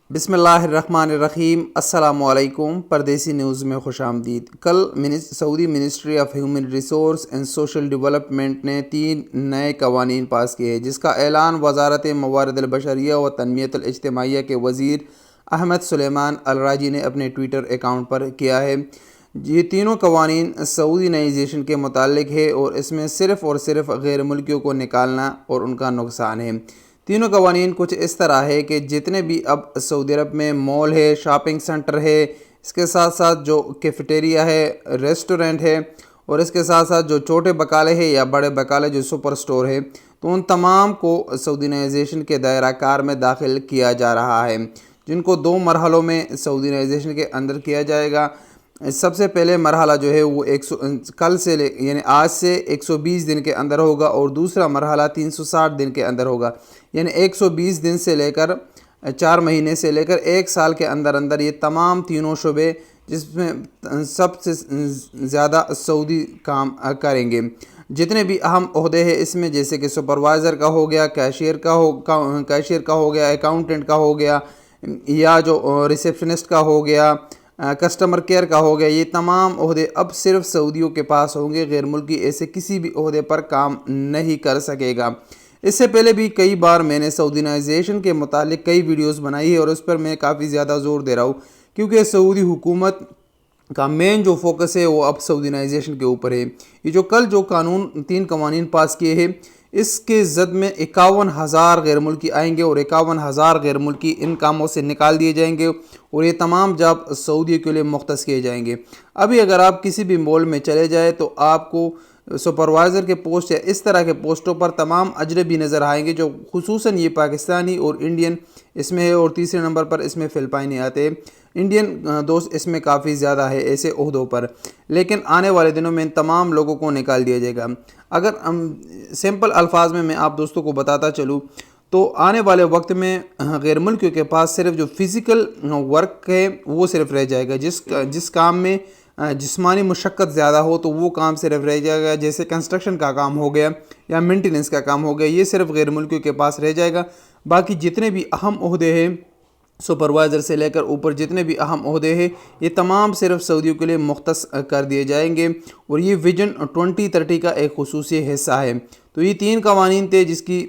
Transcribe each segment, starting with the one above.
بسم اللہ الرحمن الرحیم۔ السلام علیکم۔ پردیسی نیوز میں خوش آمدید۔ کل Saudi ministry of human resource and social development نے 3 نئے قوانین پاس کیے ہیں، جس کا اعلان وزارت موارد البشریہ و تنمیت الاجتماعیہ کے وزیر احمد سلیمان الراجی نے اپنے ٹویٹر اکاؤنٹ پر کیا ہے۔ یہ تینوں قوانین سعودینائزیشن کے متعلق ہے اور اس میں صرف اور صرف غیر ملکیوں کو نکالنا اور ان کا نقصان ہے۔ تینوں قوانین کچھ اس طرح ہے کہ جتنے بھی اب سعودی عرب میں مال ہے، شاپنگ سنٹر ہے، اس کے ساتھ ساتھ جو کیفیٹیریا ہے، ریسٹورنٹ ہے، اور اس کے ساتھ ساتھ جو چھوٹے بقالے ہیں یا بڑے بقالے جو سپر سٹور ہے، تو ان تمام کو سعودینائزیشن کے دائرہ کار میں داخل کیا جا رہا ہے، جن کو 2 مرحلوں میں سعودینائزیشن کے اندر کیا جائے گا۔ سب سے پہلے مرحلہ جو ہے وہ کل سے یعنی آج سے 120 دن کے اندر ہوگا، اور دوسرا مرحلہ 360 دن کے اندر ہوگا، یعنی 120 دن سے لے کر 4 مہینے سے لے کر 1 سال کے اندر اندر یہ تمام تینوں شعبے، جس میں سب سے زیادہ سعودی کام کریں گے۔ جتنے بھی اہم عہدے ہیں اس میں، جیسے کہ سپروائزر کا ہو گیا، کیشیئر کا ہو گیا، اکاؤنٹنٹ کا ہو گیا، یا جو ریسیپشنسٹ کا ہو گیا، کسٹمر کیئر کا ہو گیا، یہ تمام عہدے اب صرف سعودیوں کے پاس ہوں گے۔ غیر ملکی ایسے کسی بھی عہدے پر کام نہیں کر سکے گا۔ اس سے پہلے بھی کئی بار میں نے سعودینائزیشن کے متعلق کئی ویڈیوز بنائی ہے، اور اس پر میں کافی زیادہ زور دے رہا ہوں، کیونکہ سعودی حکومت کا مین جو فوکس ہے وہ اب سعودینائزیشن کے اوپر ہے۔ یہ جو کل جو 3 قوانین پاس کیے ہیں، اس کے زد میں 51,000 غیر ملکی آئیں گے، اور 51,000 غیر ملکی ان کاموں سے نکال دیے جائیں گے، اور یہ تمام جاب سعودیوں کے لیے مختص کیے جائیں گے۔ ابھی اگر آپ کسی بھی مال میں چلے جائیں تو آپ کو سپروائزر کے پوسٹ یا اس طرح کے پوسٹوں پر تمام اجنبی نظر آئیں گے، جو خصوصاً یہ پاکستانی اور انڈین اس میں ہے، اور تیسرے نمبر پر اس میں فلپائنی آتے ہیں۔ انڈین دوست اس میں کافی زیادہ ہے ایسے عہدوں پر، لیکن آنے والے دنوں میں ان تمام لوگوں کو نکال دیا جائے گا۔ اگر سمپل الفاظ میں آپ دوستوں کو بتاتا چلوں تو آنے والے وقت میں غیر ملکیوں کے پاس صرف جو فزیکل ورک ہے وہ صرف رہ جائے گا، جس کام میں جسمانی مشقت زیادہ ہو تو وہ کام صرف رہ جائے گا، جیسے کنسٹرکشن کا کام ہو گیا یا مینٹیننس کا کام ہو گیا، یہ صرف غیر ملکیوں کے پاس رہ جائے گا۔ باقی جتنے بھی اہم عہدے ہیں، سپروائزر سے لے کر اوپر جتنے بھی اہم عہدے ہیں، یہ تمام صرف سعودیوں کے لیے مختص کر دیے جائیں گے، اور یہ ویژن 2030 کا ایک خصوصی حصہ ہے۔ تو یہ 3 قوانین تھے جس کی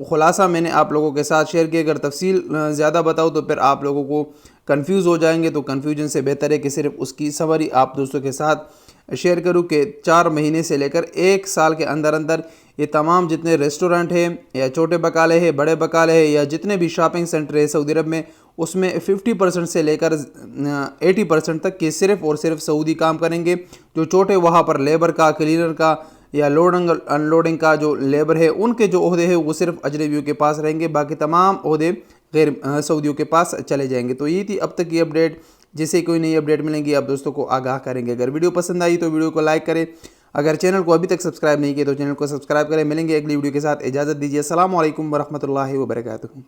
خلاصہ میں نے آپ لوگوں کے ساتھ شیئر کیا۔ اگر تفصیل زیادہ بتاؤں تو پھر آپ لوگوں کو کنفیوز ہو جائیں گے، تو کنفیوژن سے بہتر ہے کہ صرف اس کی سمری آپ دوستوں کے ساتھ شیئر کروں کہ 4 مہینے سے لے کر 1 سال کے اندر اندر یہ تمام جتنے ریسٹورنٹ ہیں یا چھوٹے بقالے ہیں، بڑے بقالے ہیں، یا جتنے بھی شاپنگ سنٹر ہے سعودی عرب میں، اس میں 50% سے لے کر 80% تک کہ صرف اور صرف سعودی کام کریں گے۔ جو چھوٹے وہاں پر لیبر کا، کلینر کا یا لوڈنگ ان لوڈنگ کا جو لیبر ہے، ان کے جو عہدے ہیں وہ صرف اجنبیوں کے پاس رہیں گے، باقی تمام عہدے غیر سعودیوں کے پاس چلے جائیں گے۔ تو یہ تھی اب تک کی اپڈیٹ۔ جیسے کوئی نئی اپڈیٹ ملیں گی آپ دوستوں کو آگاہ کریں گے۔ اگر ویڈیو پسند آئی تو ویڈیو کو لائک کریں، اگر چینل کو ابھی تک سبسکرائب نہیں کیا تو چینل کو سبسکرائب کریں۔ ملیں گے اگلی ویڈیو کے ساتھ، اجازت دیجیے۔ السلام علیکم ورحمۃ اللہ وبرکاتہ۔